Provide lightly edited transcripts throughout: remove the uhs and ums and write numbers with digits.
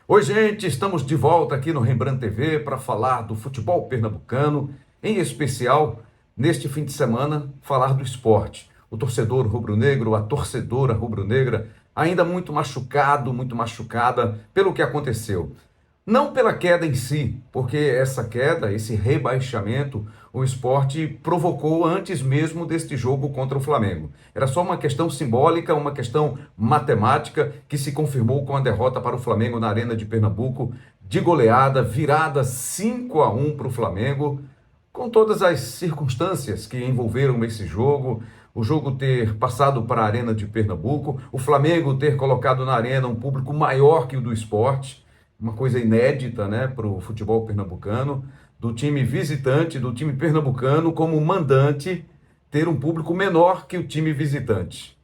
Oi, gente, estamos de volta aqui no Rembrandt TV para falar do futebol pernambucano, em especial, neste fim de semana, falar do esporte. O torcedor rubro-negro, a torcedora rubro-negra, ainda muito machucado, muito machucada pelo que aconteceu. Não pela queda em si, porque essa queda, esse rebaixamento, o esporte provocou antes mesmo deste jogo contra o Flamengo. Era só uma questão simbólica, uma questão matemática que se confirmou com a derrota para o Flamengo na Arena de Pernambuco, de goleada, virada 5-1 para o Flamengo, com todas as circunstâncias que envolveram esse jogo, o jogo ter passado para a Arena de Pernambuco, o Flamengo ter colocado na arena um público maior que o do esporte, uma coisa inédita, né, para o futebol pernambucano, do time visitante, do time pernambucano como mandante, ter um público menor que o time visitante.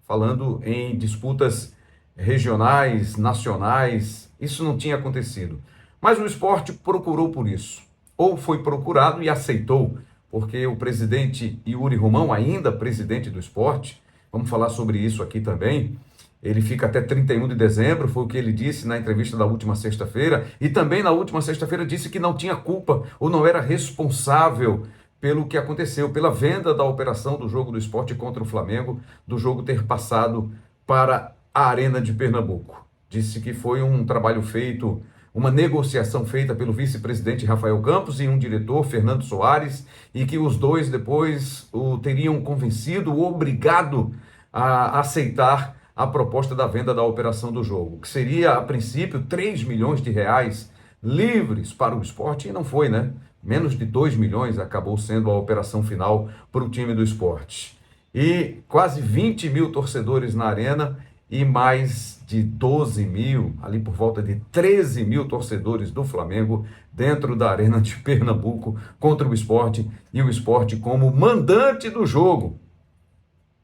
Falando em disputas regionais, nacionais, isso não tinha acontecido. Mas o esporte procurou por isso, ou foi procurado e aceitou, porque o presidente Yuri Romão, ainda presidente do esporte, vamos falar sobre isso aqui também, ele fica até 31 de dezembro, foi o que ele disse na entrevista da última sexta-feira, e também na última sexta-feira disse que não tinha culpa ou não era responsável pelo que aconteceu, pela venda da operação do jogo do esporte contra o Flamengo, do jogo ter passado para a Arena de Pernambuco. Disse que foi um trabalho feito, uma negociação feita pelo vice-presidente Rafael Campos e um diretor, Fernando Soares, e que os dois depois o teriam convencido, obrigado a aceitar a proposta da venda da operação do jogo, que seria, a princípio, 3 milhões de reais livres para o esporte, e não foi, né? Menos de 2 milhões acabou sendo a operação final para o time do esporte. E quase 20 mil torcedores na arena e mais de 12 mil, ali por volta de 13 mil torcedores do Flamengo dentro da Arena de Pernambuco contra o esporte, e o esporte como mandante do jogo.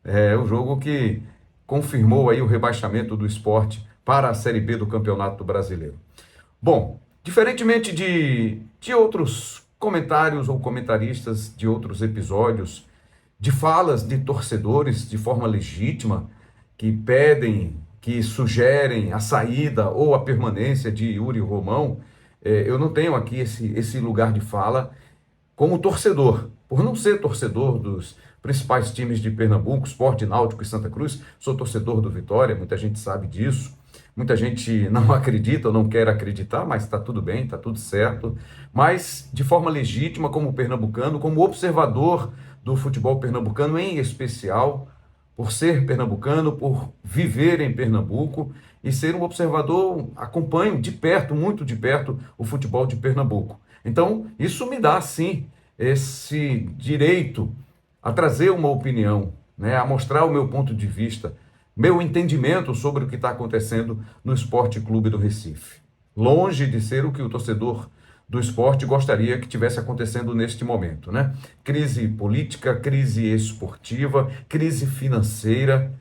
É o jogo que confirmou aí o rebaixamento do esporte para a Série B do Campeonato Brasileiro. Bom, diferentemente de outros comentários ou comentaristas de outros episódios, de falas de torcedores de forma legítima, que pedem, que sugerem a saída ou a permanência de Yuri Romão, eu não tenho aqui esse lugar de fala como torcedor. Por não ser torcedor dos principais times de Pernambuco, Sport, Náutico e Santa Cruz, sou torcedor do Vitória, muita gente sabe disso, muita gente não acredita ou não quer acreditar, mas está tudo bem, está tudo certo. Mas, de forma legítima, como pernambucano, como observador do futebol pernambucano em especial, por ser pernambucano, por viver em Pernambuco e ser um observador, acompanho de perto, muito de perto, o futebol de Pernambuco. Então, isso me dá, sim, esse direito a trazer uma opinião, né, a mostrar o meu ponto de vista, meu entendimento sobre o que está acontecendo no Esporte Clube do Recife. Longe de ser o que o torcedor do esporte gostaria que tivesse acontecendo neste momento, né? Crise política, crise esportiva, crise financeira.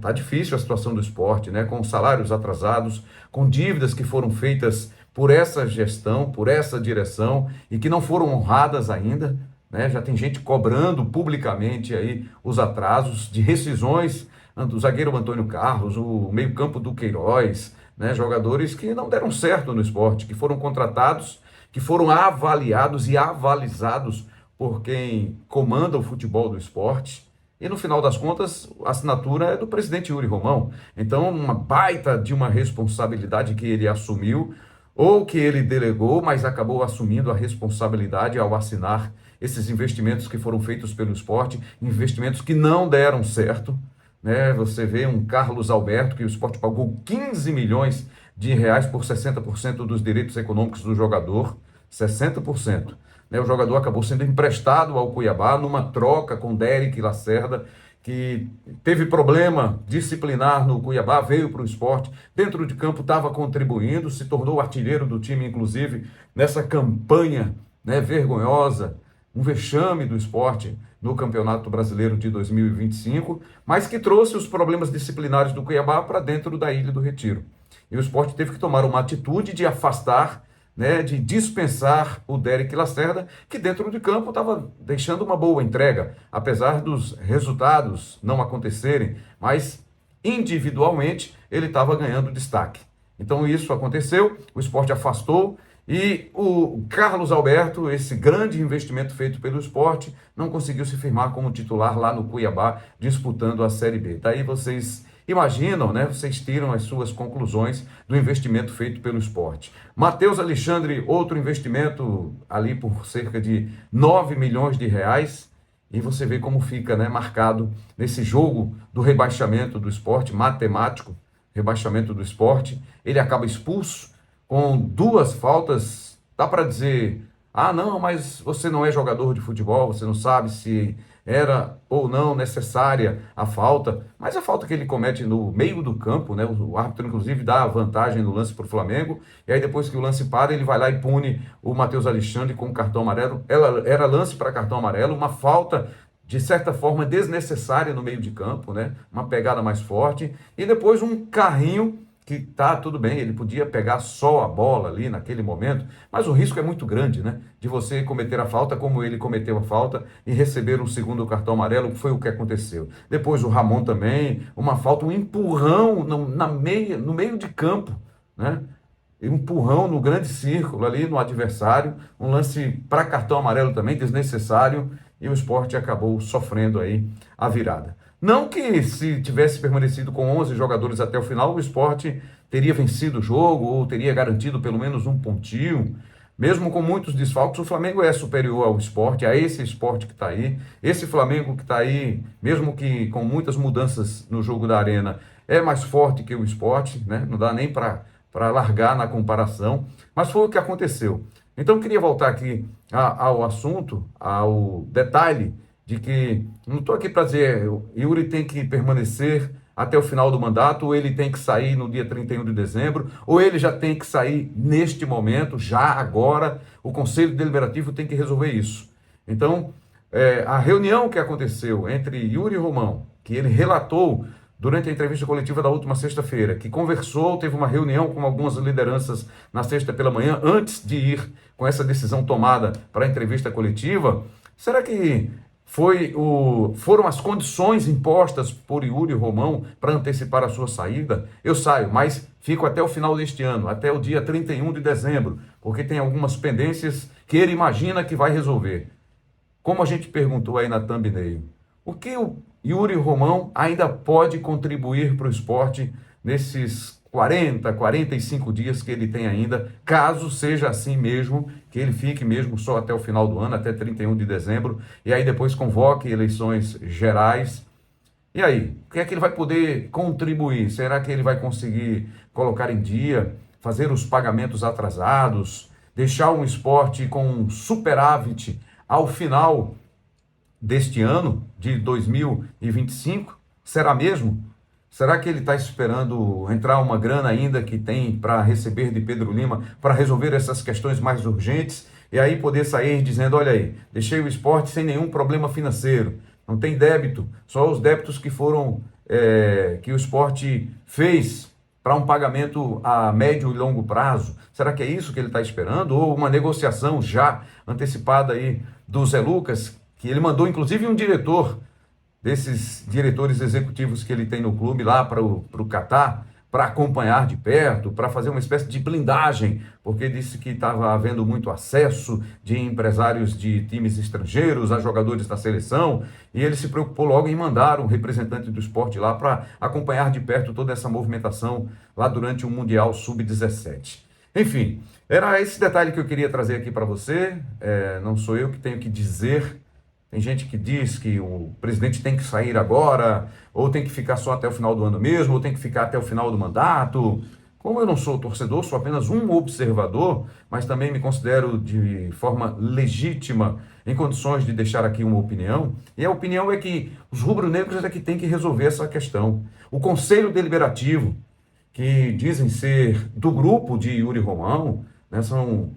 Tá difícil a situação do esporte, né? Com salários atrasados, com dívidas que foram feitas por essa gestão, por essa direção e que não foram honradas ainda, né? Já tem gente cobrando publicamente aí os atrasos de rescisões do zagueiro Antônio Carlos, o meio-campo do Queiroz, né? Jogadores que não deram certo no esporte, que foram contratados, que foram avaliados e avalizados por quem comanda o futebol do esporte. E no final das contas, a assinatura é do presidente Yuri Romão. Então, uma baita de uma responsabilidade que ele assumiu, ou que ele delegou, mas acabou assumindo a responsabilidade ao assinar esses investimentos que foram feitos pelo esporte, investimentos que não deram certo, né? Você vê um Carlos Alberto, que o esporte pagou 15 milhões de reais por 60% dos direitos econômicos do jogador, 60%. Né? O jogador acabou sendo emprestado ao Cuiabá numa troca com Derek Lacerda, que teve problema disciplinar no Cuiabá, veio para o esporte, dentro de campo estava contribuindo, se tornou artilheiro do time, inclusive, nessa campanha, né, vergonhosa, um vexame do esporte no Campeonato Brasileiro de 2025, mas que trouxe os problemas disciplinares do Cuiabá para dentro da Ilha do Retiro. E o esporte teve que tomar uma atitude de afastar, né, de dispensar o Derek Lacerda, que dentro de campo estava deixando uma boa entrega, apesar dos resultados não acontecerem, mas individualmente ele estava ganhando destaque. Então isso aconteceu, o Sport afastou e o Carlos Alberto, esse grande investimento feito pelo Sport, não conseguiu se firmar como titular lá no Cuiabá, disputando a Série B. Daí vocês imaginam, né? Vocês tiram as suas conclusões do investimento feito pelo Sport. Matheus Alexandre, outro investimento ali por cerca de 9 milhões de reais. E você vê como fica, né, marcado nesse jogo do rebaixamento do Sport, matemático, rebaixamento do Sport. Ele acaba expulso com duas faltas. Dá para dizer, ah, não, mas você não é jogador de futebol, você não sabe se era ou não necessária a falta, mas a falta que ele comete no meio do campo, né? O árbitro inclusive dá a vantagem no lance para o Flamengo, e aí depois que o lance para, ele vai lá e pune o Matheus Alexandre com cartão amarelo. Era lance para cartão amarelo, uma falta de certa forma desnecessária no meio de campo, né? Uma pegada mais forte, e depois um carrinho que tá tudo bem, ele podia pegar só a bola ali naquele momento, mas o risco é muito grande, né? De você cometer a falta como ele cometeu a falta e receber um segundo cartão amarelo, que foi o que aconteceu. Depois o Ramon também, uma falta, um empurrão no meio de campo, né? Um empurrão no grande círculo ali no adversário, um lance para cartão amarelo também, desnecessário, e o Sport acabou sofrendo aí a virada. Não que se tivesse permanecido com 11 jogadores até o final, o Sport teria vencido o jogo ou teria garantido pelo menos um pontinho. Mesmo com muitos desfalques, o Flamengo é superior ao Sport, a esse Sport que está aí. Esse Flamengo que está aí, mesmo que com muitas mudanças no jogo da Arena, é mais forte que o Sport, né? Não dá nem para largar na comparação, mas foi o que aconteceu. Então, eu queria voltar aqui ao assunto, ao detalhe de que, não estou aqui para dizer, o Yuri tem que permanecer até o final do mandato, ou ele tem que sair no dia 31 de dezembro, ou ele já tem que sair neste momento, já agora, o Conselho Deliberativo tem que resolver isso. Então, a reunião que aconteceu entre Yuri Romão, que ele relatou durante a entrevista coletiva da última sexta-feira, que conversou, teve uma reunião com algumas lideranças na sexta pela manhã, antes de ir com essa decisão tomada para a entrevista coletiva, será que foram as condições impostas por Yuri Romão para antecipar a sua saída? Eu saio, mas fico até o final deste ano, até o dia 31 de dezembro, porque tem algumas pendências que ele imagina que vai resolver. Como a gente perguntou aí na thumbnail, o que o Yuri Romão ainda pode contribuir para o esporte nesses 40, 45 dias que ele tem ainda, caso seja assim mesmo, que ele fique mesmo só até o final do ano, até 31 de dezembro, e aí depois convoque eleições gerais. E aí, o que é que ele vai poder contribuir? Será que ele vai conseguir colocar em dia, fazer os pagamentos atrasados, deixar um esporte com um superávit ao final deste ano, de 2025? Será mesmo? Será que ele está esperando entrar uma grana ainda que tem para receber de Pedro Lima, para resolver essas questões mais urgentes, e aí poder sair dizendo, olha aí, deixei o esporte sem nenhum problema financeiro, não tem débito, só os débitos que foram, que o esporte fez para um pagamento a médio e longo prazo? Será que é isso que ele está esperando? Ou uma negociação já antecipada aí do Zé Lucas, que ele mandou inclusive um diretor, desses diretores executivos que ele tem no clube lá para o Catar, para acompanhar de perto, para fazer uma espécie de blindagem, porque disse que estava havendo muito acesso de empresários de times estrangeiros a jogadores da seleção, e ele se preocupou logo em mandar um representante do esporte lá para acompanhar de perto toda essa movimentação lá durante o Mundial Sub-17. Enfim, era esse detalhe que eu queria trazer aqui para você. Não sou eu que tenho que dizer. Tem gente que diz que o presidente tem que sair agora, ou tem que ficar só até o final do ano mesmo, ou tem que ficar até o final do mandato. Como eu não sou torcedor, sou apenas um observador, mas também me considero de forma legítima, em condições de deixar aqui uma opinião. E a opinião é que os rubro-negros é que tem que resolver essa questão. O Conselho Deliberativo, que dizem ser do grupo de Yuri Romão, né, são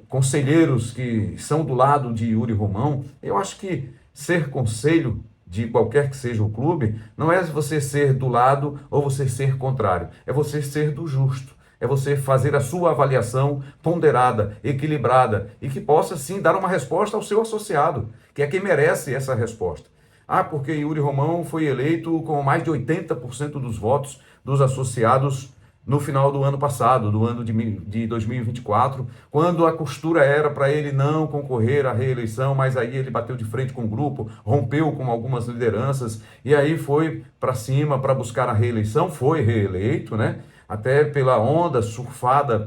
conselheiros que são do lado de Yuri Romão. Eu acho que ser conselho de qualquer que seja o clube não é você ser do lado ou você ser contrário, é você ser do justo, é você fazer a sua avaliação ponderada, equilibrada e que possa sim dar uma resposta ao seu associado, que é quem merece essa resposta. Porque Yuri Romão foi eleito com mais de 80% dos votos dos associados no final do ano passado, do ano de 2024, quando a costura era para ele não concorrer à reeleição, mas aí ele bateu de frente com o grupo, rompeu com algumas lideranças e aí foi para cima para buscar a reeleição, foi reeleito, né? Até pela onda surfada,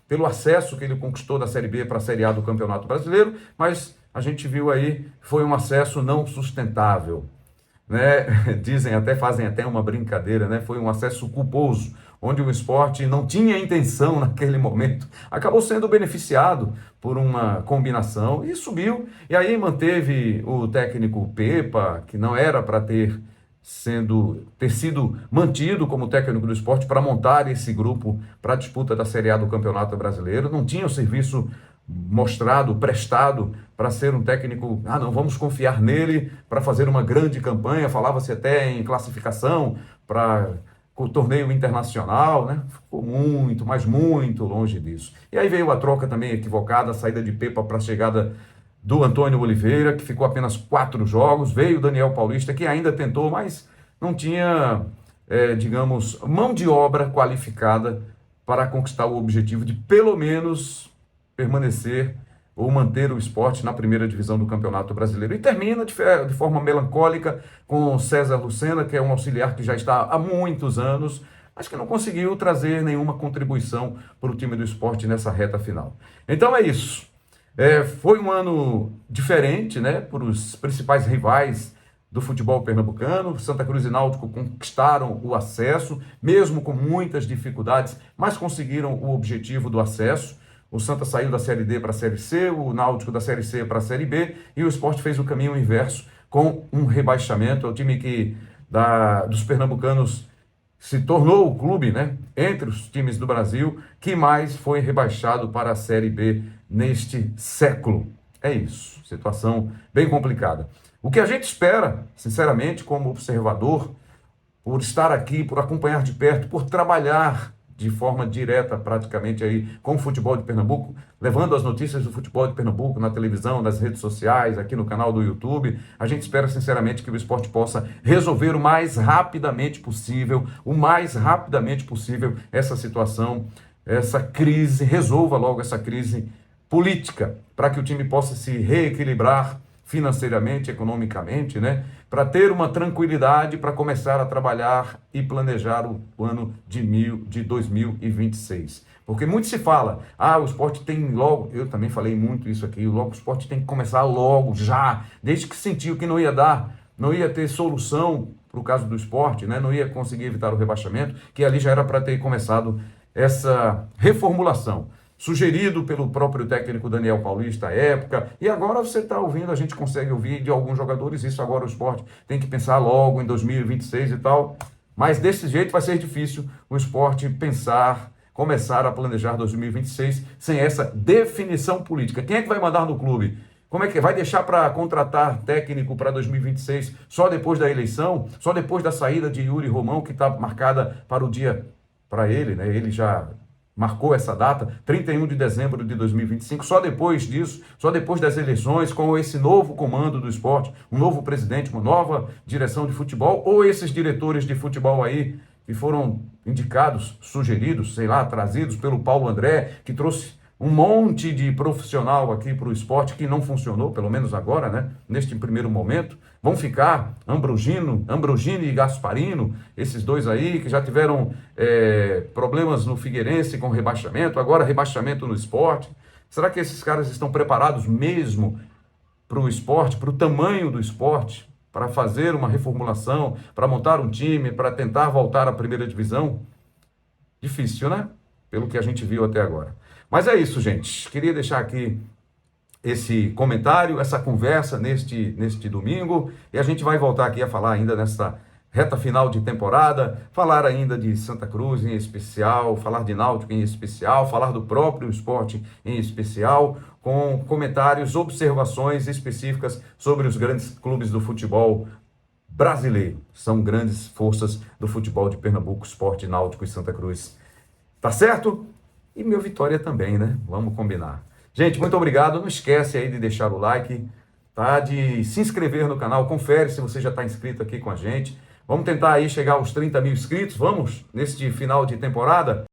pelo acesso que ele conquistou da Série B para a Série A do Campeonato Brasileiro, mas a gente viu aí, foi um acesso não sustentável, né? Dizem até, fazem até uma brincadeira, né? Foi um acesso culposo, onde o esporte não tinha intenção naquele momento, acabou sendo beneficiado por uma combinação e subiu. E aí manteve o técnico Pepa, que não era para ter sido mantido como técnico do esporte para montar esse grupo para a disputa da Série A do Campeonato Brasileiro. Não tinha o serviço mostrado, prestado para ser um técnico, não, vamos confiar nele para fazer uma grande campanha. Falava-se até em classificação para o torneio internacional, né? Ficou muito, mas muito longe disso. E aí veio a troca também equivocada, a saída de Pepa para a chegada do Antônio Oliveira, que ficou apenas 4 jogos. Veio o Daniel Paulista, que ainda tentou, mas não tinha, digamos, mão de obra qualificada para conquistar o objetivo de pelo menos permanecer ou manter o esporte na primeira divisão do Campeonato Brasileiro. E termina de forma melancólica com César Lucena, que é um auxiliar que já está há muitos anos, mas que não conseguiu trazer nenhuma contribuição para o time do esporte nessa reta final. Então é isso. Foi um ano diferente, né, para os principais rivais do futebol pernambucano. Santa Cruz e Náutico conquistaram o acesso, mesmo com muitas dificuldades, mas conseguiram o objetivo do acesso. O Santa saiu da Série D para a Série C, o Náutico da Série C para a Série B, e o Sport fez o caminho inverso com um rebaixamento. É o time que dos pernambucanos se tornou o clube, né, entre os times do Brasil, que mais foi rebaixado para a Série B neste século. É isso, situação bem complicada. O que a gente espera, sinceramente, como observador, por estar aqui, por acompanhar de perto, por trabalhar de forma direta, praticamente, aí com o futebol de Pernambuco, levando as notícias do futebol de Pernambuco na televisão, nas redes sociais, aqui no canal do YouTube. A gente espera, sinceramente, que o esporte possa resolver o mais rapidamente possível, essa situação, essa crise, resolva logo essa crise política, para que o time possa se reequilibrar financeiramente, economicamente, né? Para ter uma tranquilidade para começar a trabalhar e planejar o ano de 2026. Porque muito se fala, o esporte tem logo, eu também falei muito isso aqui, logo o esporte tem que começar logo, já, desde que sentiu que não ia ter solução para o caso do esporte, né? Não ia conseguir evitar o rebaixamento, que ali já era para ter começado essa reformulação, sugerido pelo próprio técnico Daniel Paulista à época, e agora você está ouvindo, a gente consegue ouvir de alguns jogadores isso. Agora o esporte tem que pensar logo em 2026 e tal, mas desse jeito vai ser difícil o esporte começar a planejar 2026 sem essa definição política. Quem é que vai mandar no clube? Como é que vai deixar para contratar técnico para 2026 só depois da eleição, só depois da saída de Yuri Romão, que está marcada para o dia, para ele, né? Ele já marcou essa data, 31 de dezembro de 2025, só depois disso, só depois das eleições, com esse novo comando do esporte, um novo presidente, uma nova direção de futebol, ou esses diretores de futebol aí, que foram indicados, sugeridos, sei lá, trazidos pelo Paulo André, que trouxe um monte de profissional aqui para o esporte que não funcionou, pelo menos agora, né? Neste primeiro momento. Vão ficar Ambrogini e Gasparino, esses dois aí que já tiveram problemas no Figueirense com rebaixamento, agora rebaixamento no esporte. Será que esses caras estão preparados mesmo para o esporte, para o tamanho do esporte, para fazer uma reformulação, para montar um time, para tentar voltar à primeira divisão? Difícil, né? Pelo que a gente viu até agora. Mas é isso, gente. Queria deixar aqui esse comentário, essa conversa neste domingo, e a gente vai voltar aqui a falar ainda nessa reta final de temporada, falar ainda de Santa Cruz em especial, falar de Náutico em especial, falar do próprio esporte em especial, com comentários, observações específicas sobre os grandes clubes do futebol brasileiro. São grandes forças do futebol de Pernambuco, Sport, Náutico e Santa Cruz. Tá certo? E meu Vitória também, né? Vamos combinar. Gente, muito obrigado. Não esquece aí de deixar o like, tá? De se inscrever no canal. Confere se você já está inscrito aqui com a gente. Vamos tentar aí chegar aos 30 mil inscritos, vamos? Neste final de temporada?